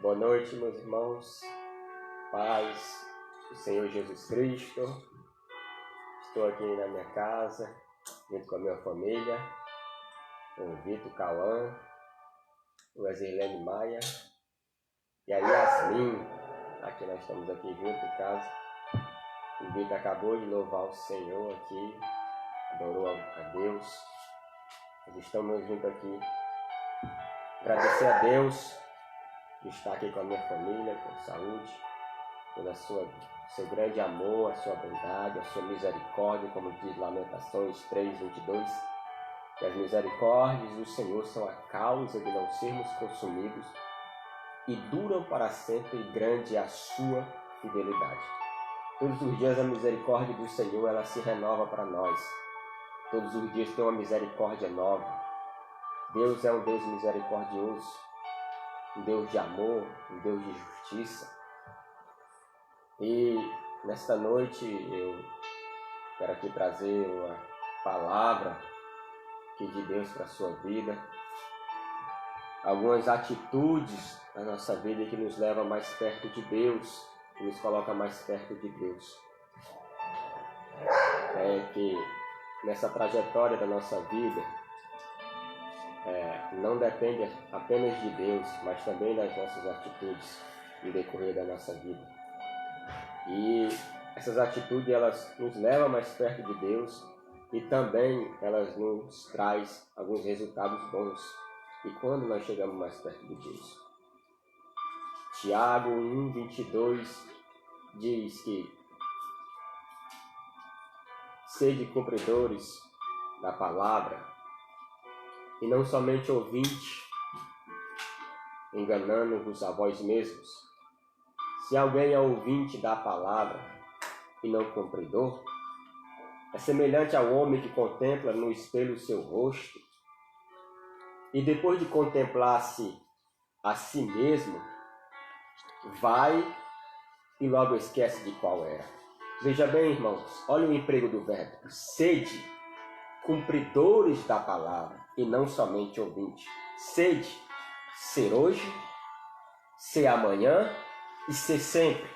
Boa noite, meus irmãos. Paz do Senhor Jesus Cristo. Estou aqui na minha casa, junto com a minha família, com o Vitor Cauã, o Ezerlene Maia e a Yasmin. Aqui nós estamos aqui junto em casa. O Vitor acabou de louvar o Senhor aqui, adorou a Deus. Nós estamos juntos aqui. Agradecer a Deus de estar aqui com a minha família, com saúde, pelo seu grande amor, a sua bondade, a sua misericórdia, como diz Lamentações 3:22, que as misericórdias do Senhor são a causa de não sermos consumidos e duram para sempre, e grande é a sua fidelidade. Todos os dias a misericórdia do Senhor ela se renova para nós. Todos os dias tem uma misericórdia nova. Deus é um Deus misericordioso, um Deus de amor, um Deus de justiça. E nesta noite eu quero aqui trazer uma palavra aqui de Deus para a sua vida. Algumas atitudes na nossa vida que nos levam mais perto de Deus, que nos coloca mais perto de Deus. É que nessa trajetória da nossa vida, não depende apenas de Deus, mas também das nossas atitudes no decorrer da nossa vida. E essas atitudes elas nos levam mais perto de Deus e também elas nos trazem alguns resultados bons. E quando nós chegamos mais perto de Deus? Tiago 1:22 diz que sede cumpridores da palavra e não somente ouvintes, enganando-vos a vós mesmos. Se alguém é ouvinte da palavra e não cumpridor, é semelhante ao homem que contempla no espelho o seu rosto e depois de contemplar-se a si mesmo, vai e logo esquece de qual era. Veja bem, irmãos, olha o emprego do verbo. Sede cumpridores da palavra e não somente ouvintes. Sede, ser hoje, ser amanhã e ser sempre.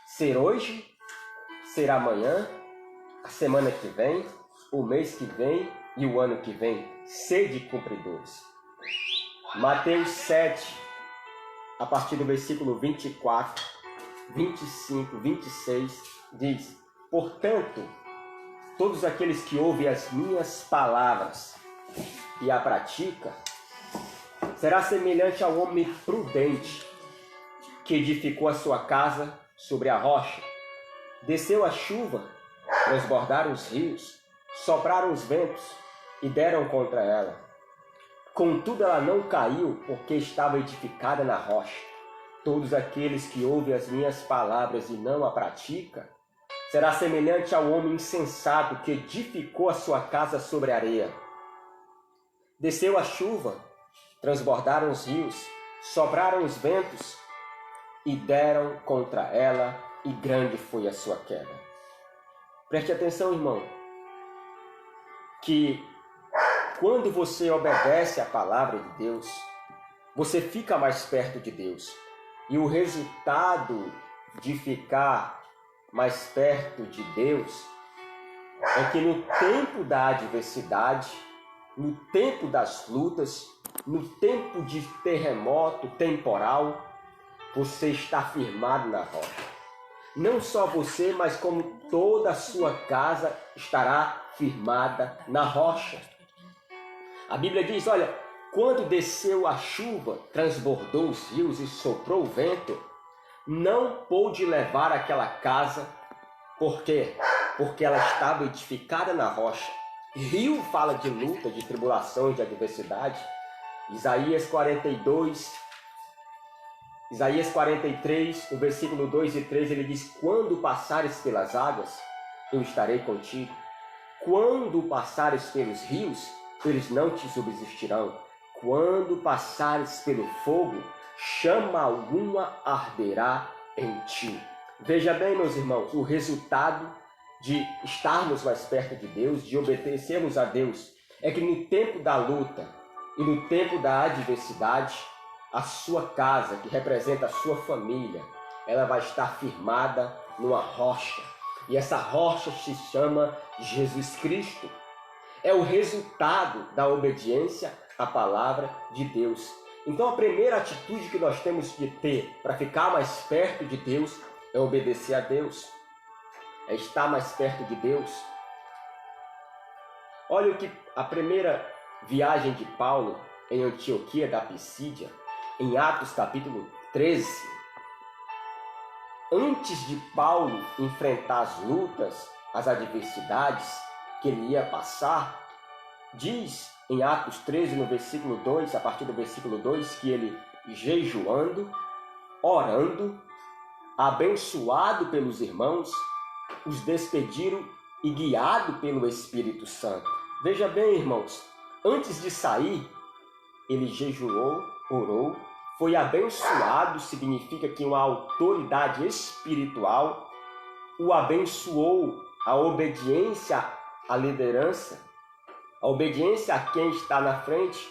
Ser hoje, ser amanhã, a semana que vem, o mês que vem e o ano que vem. Sede cumpridores. Mateus 7, a partir do versículo 24, 25, 26, diz: portanto, todos aqueles que ouvem as minhas palavras e a praticam, será semelhante ao homem prudente que edificou a sua casa sobre a rocha. Desceu a chuva, transbordaram os rios, sopraram os ventos e deram contra ela. Contudo, ela não caiu, porque estava edificada na rocha. Todos aqueles que ouvem as minhas palavras e não a praticam, será semelhante ao homem insensato que edificou a sua casa sobre a areia. Desceu a chuva, transbordaram os rios, sopraram os ventos e deram contra ela, e grande foi a sua queda. Preste atenção, irmão, que quando você obedece à palavra de Deus, você fica mais perto de Deus. E o resultado de ficar mais perto de Deus é que no tempo da adversidade, no tempo das lutas, no tempo de terremoto temporal, você está firmado na rocha. Não só você, mas como toda a sua casa estará firmada na rocha. A Bíblia diz, olha, quando desceu a chuva, transbordou os rios e soprou o vento, não pôde levar aquela casa. Por quê? Porque ela estava edificada na rocha. Rio fala de luta, de tribulações, de adversidade. Isaías 43, no versículo 2 e 3, ele diz: quando passares pelas águas, eu estarei contigo. Quando passares pelos rios, eles não te subsistirão. Quando passares pelo fogo, chama alguma arderá em ti. Veja bem, meus irmãos, o resultado de estarmos mais perto de Deus, de obedecermos a Deus, é que no tempo da luta e no tempo da adversidade, a sua casa, que representa a sua família, ela vai estar firmada numa rocha. E essa rocha se chama Jesus Cristo. É o resultado da obediência à palavra de Deus. Então a primeira atitude que nós temos de ter para ficar mais perto de Deus é obedecer a Deus. É estar mais perto de Deus. Olha o que a primeira viagem de Paulo em Antioquia da Pisídia, em Atos capítulo 13. Antes de Paulo enfrentar as lutas, as adversidades que ele ia passar, diz em Atos 13, no versículo 2, a partir do versículo 2, que ele, jejuando, orando, abençoado pelos irmãos, os despediram e guiado pelo Espírito Santo. Veja bem, irmãos, antes de sair, ele jejuou, orou, foi abençoado, significa que uma autoridade espiritual o abençoou, a obediência à liderança, a obediência a quem está na frente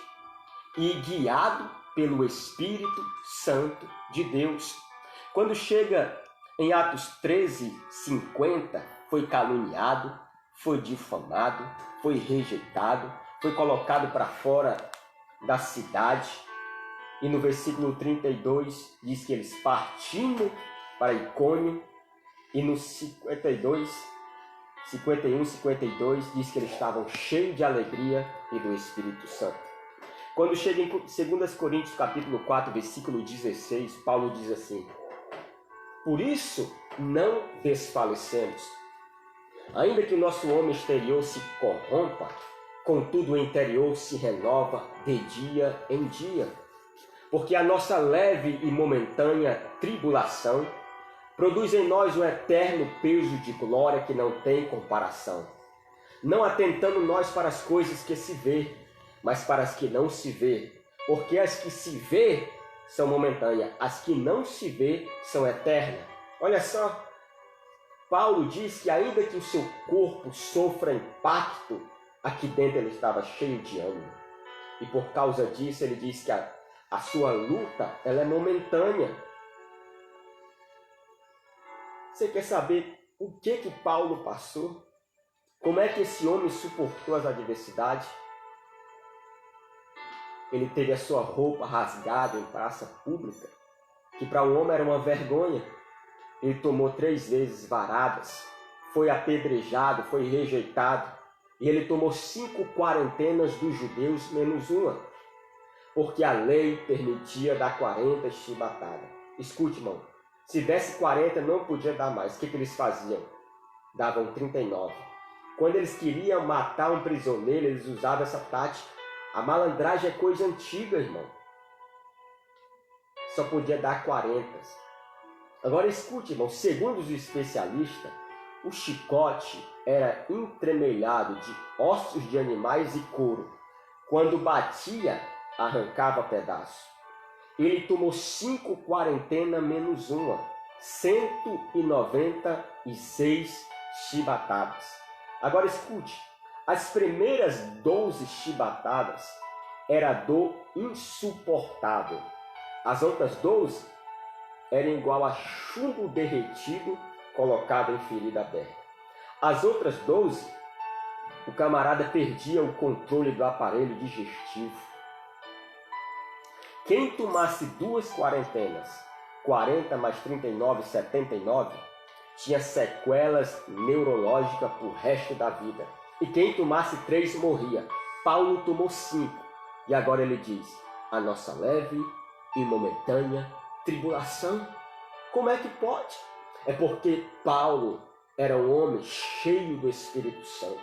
e guiado pelo Espírito Santo de Deus. Quando chega em Atos 13:50, foi caluniado, foi difamado, foi rejeitado, foi colocado para fora da cidade. E no versículo 32 diz que eles partindo para Icônio. E no 51, 52 diz que eles estavam cheios de alegria e do Espírito Santo. Quando chega em 2 Coríntios capítulo 4, versículo 16, Paulo diz assim: por isso não desfalecemos. Ainda que o nosso homem exterior se corrompa, contudo o interior se renova de dia em dia. Porque a nossa leve e momentânea tribulação produz em nós um eterno peso de glória que não tem comparação. Não atentando nós para as coisas que se vê, mas para as que não se vê. Porque as que se vê são momentâneas, as que não se vê são eternas. Olha só, Paulo diz que ainda que o seu corpo sofra impacto, aqui dentro ele estava cheio de ânimo. E por causa disso ele diz que a sua luta ela é momentânea. Você quer saber o que Paulo passou? Como é que esse homem suportou as adversidades? Ele teve a sua roupa rasgada em praça pública, que para um homem era uma vergonha. Ele tomou 3 vezes varadas, foi apedrejado, foi rejeitado. E ele tomou 5 quarentenas dos judeus, menos uma, porque a lei permitia dar 40 chibatadas. Escute, irmão, se desse 40 não podia dar mais. O que eles faziam? Davam 39. Quando eles queriam matar um prisioneiro, eles usavam essa tática. A malandragem é coisa antiga, irmão. Só podia dar 40. Agora escute, irmão, segundo os especialistas, o chicote era entremeilhado de ossos de animais e couro. Quando batia, arrancava pedaço. Ele tomou 5 quarentenas menos uma, 196 chibatadas. Agora escute, as primeiras 12 chibatadas era dor insuportável. As outras 12 eram igual a chumbo derretido colocado em ferida aberta. As outras 12, o camarada perdia o controle do aparelho digestivo. Quem tomasse 2 quarentenas, 40 mais 39, 79, tinha sequelas neurológicas para o resto da vida. E quem tomasse 3 morria. Paulo tomou 5. E agora ele diz, a nossa leve e momentânea tribulação. Como é que pode? É porque Paulo era um homem cheio do Espírito Santo.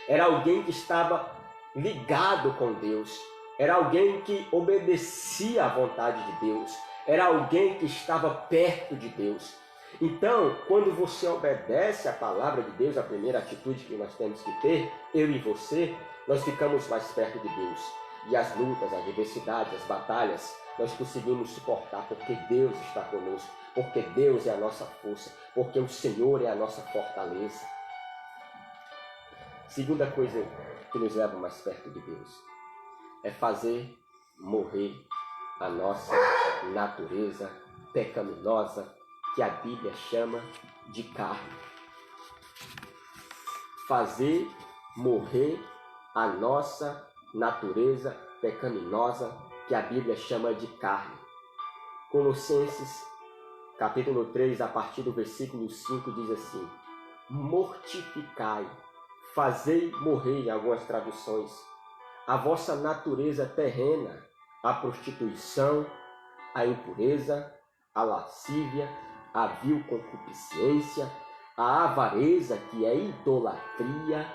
Era alguém que estava ligado com Deus. Era alguém que obedecia à vontade de Deus. Era alguém que estava perto de Deus. Então, quando você obedece à palavra de Deus, a primeira atitude que nós temos que ter, eu e você, nós ficamos mais perto de Deus. E as lutas, as adversidades, as batalhas, nós conseguimos suportar porque Deus está conosco, porque Deus é a nossa força, porque o Senhor é a nossa fortaleza. Segunda coisa que nos leva mais perto de Deus é fazer morrer a nossa natureza pecaminosa, que a Bíblia chama de carne. Fazer morrer a nossa natureza pecaminosa, que a Bíblia chama de carne. Colossenses, capítulo 3, a partir do versículo 5, diz assim: mortificai, fazei morrer, em algumas traduções, a vossa natureza terrena, a prostituição, a impureza, a lascívia, a vil concupiscência, a avareza, que é idolatria,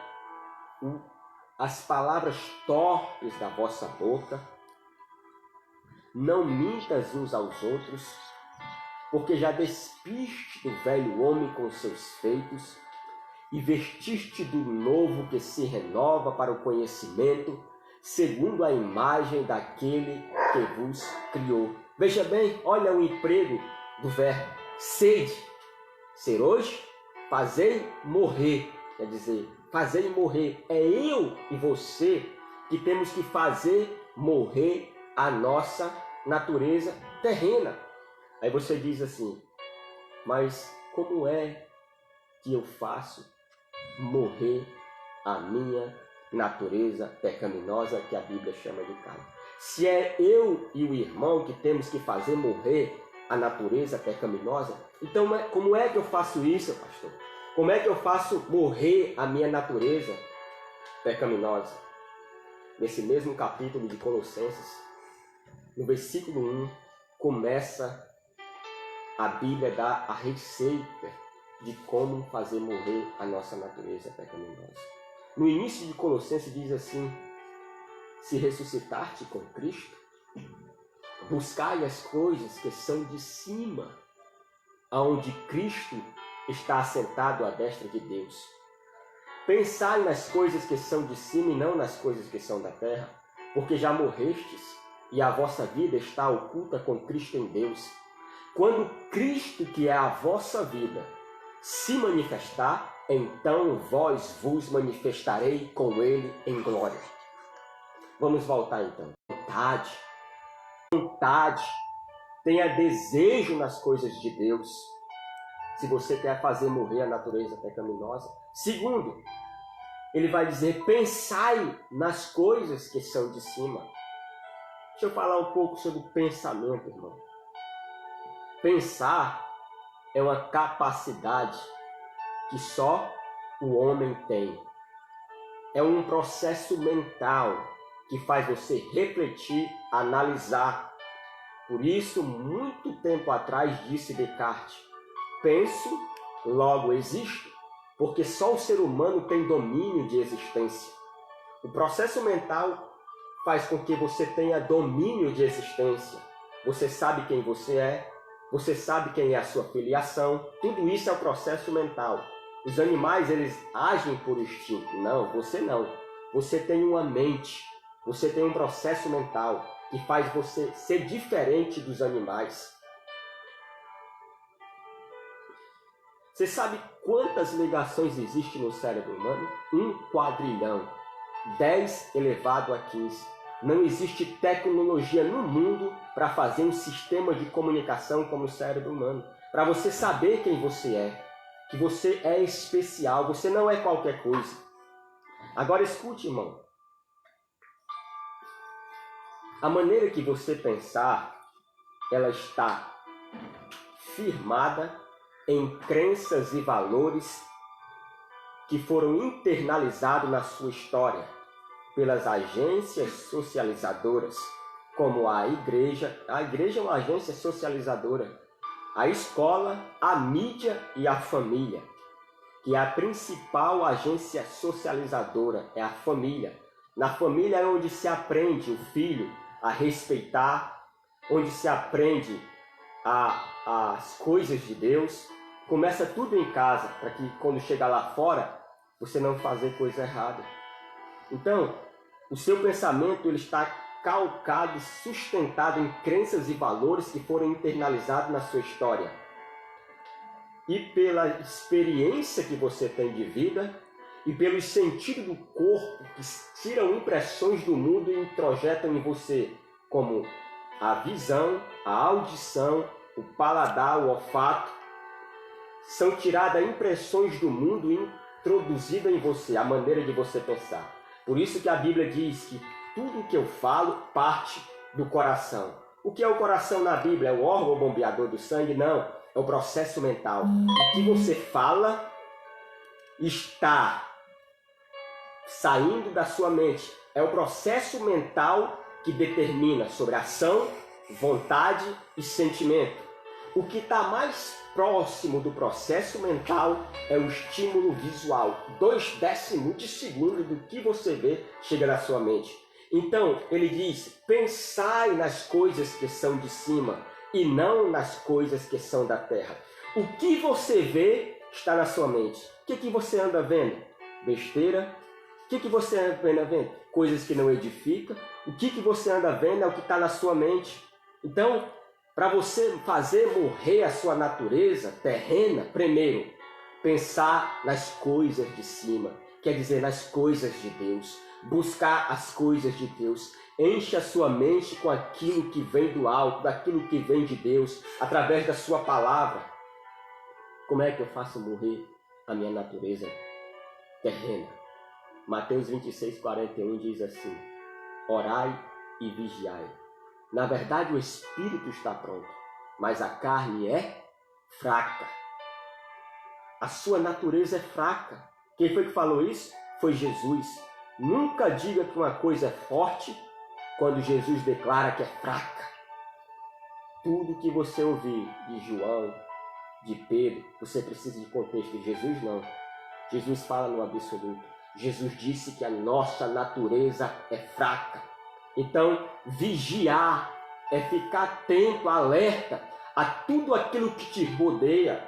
as palavras torpes da vossa boca. Não mintas uns aos outros, porque já despiste do velho homem com seus feitos e vestiste do novo que se renova para o conhecimento, segundo a imagem daquele que vos criou. Veja bem, olha o emprego do verbo sede. Ser hoje, fazei morrer. Quer dizer, fazei morrer. É eu e você que temos que fazer morrer a nossa natureza terrena. Aí você diz assim, mas como é que eu faço morrer a minha natureza pecaminosa, que a Bíblia chama de carne? Se é eu e o irmão que temos que fazer morrer a natureza pecaminosa, então como é que eu faço isso, pastor? Como é que eu faço morrer a minha natureza pecaminosa? Nesse mesmo capítulo de Colossenses, no versículo 1, começa a Bíblia a dar a receita de como fazer morrer a nossa natureza pecaminosa. No início de Colossenses diz assim: se ressuscitar-te com Cristo, buscai as coisas que são de cima, aonde Cristo está assentado à destra de Deus. Pensai nas coisas que são de cima e não nas coisas que são da terra, porque já morrestes e a vossa vida está oculta com Cristo em Deus. Quando Cristo, que é a vossa vida, se manifestar, então vós vos manifestarei com Ele em glória. Vamos voltar então. Vontade. Tenha desejo nas coisas de Deus, se você quer fazer morrer a natureza pecaminosa. Segundo, ele vai dizer, pensai nas coisas que são de cima. Deixa eu falar um pouco sobre o pensamento, irmão. Pensar é uma capacidade que só o homem tem. É um processo mental que faz você refletir, analisar. Por isso, muito tempo atrás, disse Descartes, penso, logo existo, porque só o ser humano tem domínio de existência. O processo mental faz com que você tenha domínio de existência. Você sabe quem você é, você sabe quem é a sua filiação, tudo isso é o processo mental. Os animais, eles agem por instinto. Não, você não. Você tem uma mente, você tem um processo mental que faz você ser diferente dos animais. Você sabe quantas ligações existem no cérebro humano? 1 quadrilhão. 10 elevado a 15. Não existe tecnologia no mundo para fazer um sistema de comunicação como o cérebro humano. Para você saber quem você é, que você é especial, você não é qualquer coisa. Agora escute, irmão. A maneira que você pensar, ela está firmada em crenças e valores que foram internalizados na sua história pelas agências socializadoras, como a igreja. A igreja é uma agência socializadora. A escola, a mídia e a família, que é a principal agência socializadora, é a família. Na família é onde se aprende o filho a respeitar, onde se aprende as coisas de Deus. Começa tudo em casa, para que quando chegar lá fora, você não fazer coisa errada. Então, o seu pensamento ele está calcado e sustentado em crenças e valores que foram internalizados na sua história. E pela experiência que você tem de vida, e pelos sentidos do corpo que tiram impressões do mundo e introjetam em você como a visão, a audição, o paladar, o olfato, são tiradas impressões do mundo e introduzidas em você, a maneira de você pensar. Por isso que a Bíblia diz que tudo que eu falo parte do coração. O que é o coração na Bíblia? É o órgão bombeador do sangue? Não, é o processo mental. O que você fala está saindo da sua mente. É o processo mental que determina sobre ação, vontade e sentimento. O que está mais próximo do processo mental é o estímulo visual. 0,2 de segundo do que você vê chega na sua mente. Então, ele diz, pensai nas coisas que são de cima e não nas coisas que são da terra. O que você vê está na sua mente. O que você anda vendo? Besteira. O que você anda vendo? Coisas que não edificam. O que você anda vendo é o que está na sua mente. Então, para você fazer morrer a sua natureza terrena, primeiro, pensar nas coisas de cima, quer dizer, nas coisas de Deus. Buscar as coisas de Deus. Enche a sua mente com aquilo que vem do alto, daquilo que vem de Deus, através da sua palavra. Como é que eu faço morrer a minha natureza terrena? Mateus 26:41 diz assim, orai e vigiai. Na verdade, o espírito está pronto, mas a carne é fraca. A sua natureza é fraca. Quem foi que falou isso? Foi Jesus. Nunca diga que uma coisa é forte quando Jesus declara que é fraca. Tudo que você ouvir de João, de Pedro, você precisa de contexto. Jesus não. Jesus fala no absoluto. Jesus disse que a nossa natureza é fraca. Então, vigiar é ficar atento, alerta a tudo aquilo que te rodeia.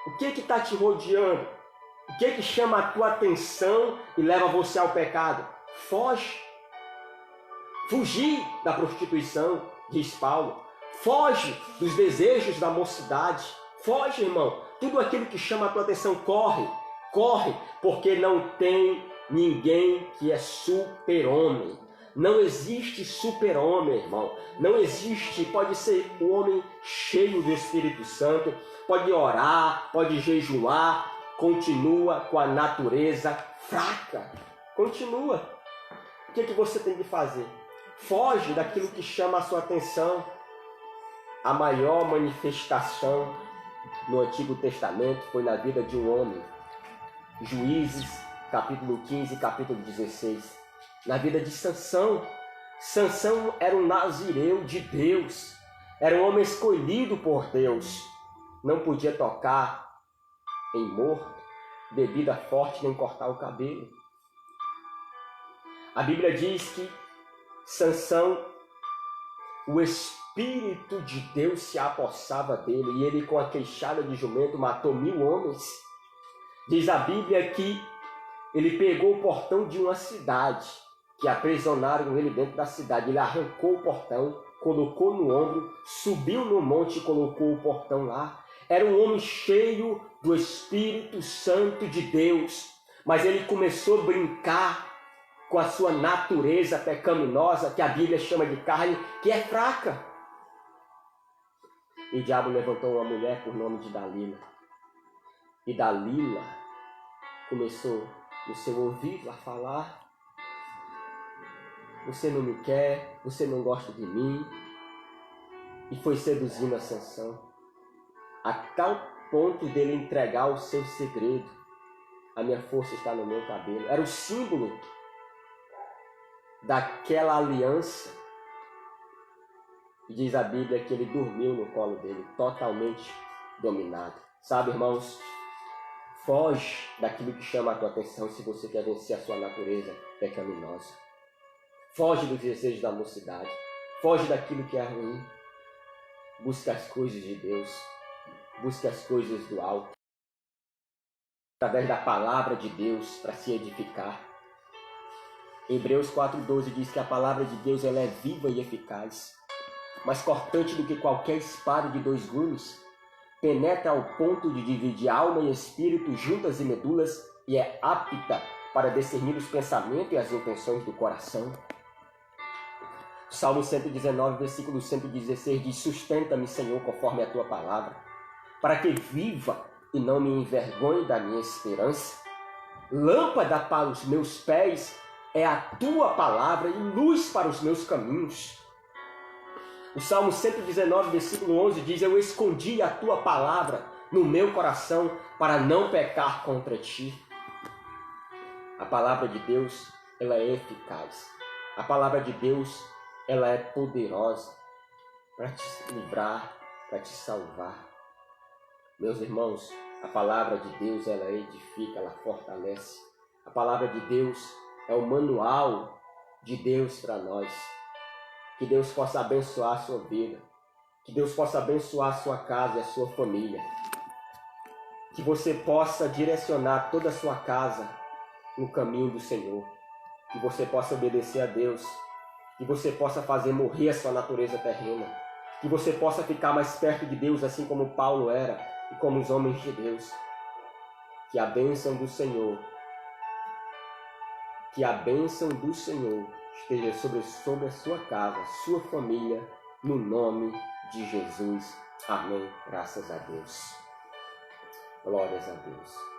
O que está te rodeando? O que chama a tua atenção e leva você ao pecado? Foge. Fugir da prostituição, diz Paulo. Foge dos desejos da mocidade. Foge, irmão. Tudo aquilo que chama a tua atenção, corre. Corre, porque não tem ninguém que é super-homem. Não existe super-homem, irmão. Não existe. Pode ser um homem cheio do Espírito Santo. Pode orar, pode jejuar. Continua com a natureza fraca. Continua. O que você tem que fazer? Foge daquilo que chama a sua atenção. A maior manifestação no Antigo Testamento foi na vida de um homem. Juízes, capítulo 15, capítulo 16. Na vida de Sansão. Sansão era um nazireu de Deus. Era um homem escolhido por Deus. Não podia tocar em morto, bebida forte, nem cortar o cabelo. A Bíblia diz que Sansão, o Espírito de Deus se apossava dele e ele com a queixada de jumento matou 1000 homens. Diz a Bíblia que ele pegou o portão de uma cidade, que aprisionaram ele dentro da cidade. Ele arrancou o portão, colocou no ombro, subiu no monte e colocou o portão lá. Era um homem cheio do Espírito Santo de Deus, mas ele começou a brincar com a sua natureza pecaminosa, que a Bíblia chama de carne, que é fraca. E o diabo levantou uma mulher por nome de Dalila. E Dalila começou no seu ouvido a falar: você não me quer, você não gosta de mim. E foi seduzindo a Sansão, a tal ponto dele entregar o seu segredo. A minha força está no meu cabelo. Era o símbolo daquela aliança. E diz a Bíblia que ele dormiu no colo dele, totalmente dominado. Sabe, irmãos, foge daquilo que chama a tua atenção se você quer vencer a sua natureza pecaminosa. Foge dos desejos da mocidade. Foge daquilo que é ruim. Busca as coisas de Deus. Busca as coisas do alto. Através da palavra de Deus para se edificar. Hebreus 4:12 diz que a palavra de Deus ela é viva e eficaz, mais cortante do que qualquer espada de 2 gumes, penetra ao ponto de dividir alma e espírito, juntas e medulas, e é apta para discernir os pensamentos e as intenções do coração. Salmo 119, versículo 116 diz: sustenta-me, Senhor, conforme a tua palavra, para que viva e não me envergonhe da minha esperança. Lâmpada para os meus pés é a tua palavra e luz para os meus caminhos. O Salmo 119, versículo 11 diz: eu escondi a tua palavra no meu coração para não pecar contra ti. A palavra de Deus, ela é eficaz. A palavra de Deus, ela é poderosa para te livrar, para te salvar. Meus irmãos, a palavra de Deus, ela edifica, ela fortalece. A palavra de Deus é o manual de Deus para nós. Que Deus possa abençoar a sua vida. Que Deus possa abençoar a sua casa e a sua família. Que você possa direcionar toda a sua casa no caminho do Senhor. Que você possa obedecer a Deus. Que você possa fazer morrer a sua natureza terrena. Que você possa ficar mais perto de Deus, assim como Paulo era e como os homens de Deus. Que a bênção do Senhor, esteja sobre a sua casa, sua família, no nome de Jesus. Amém. Graças a Deus. Glórias a Deus.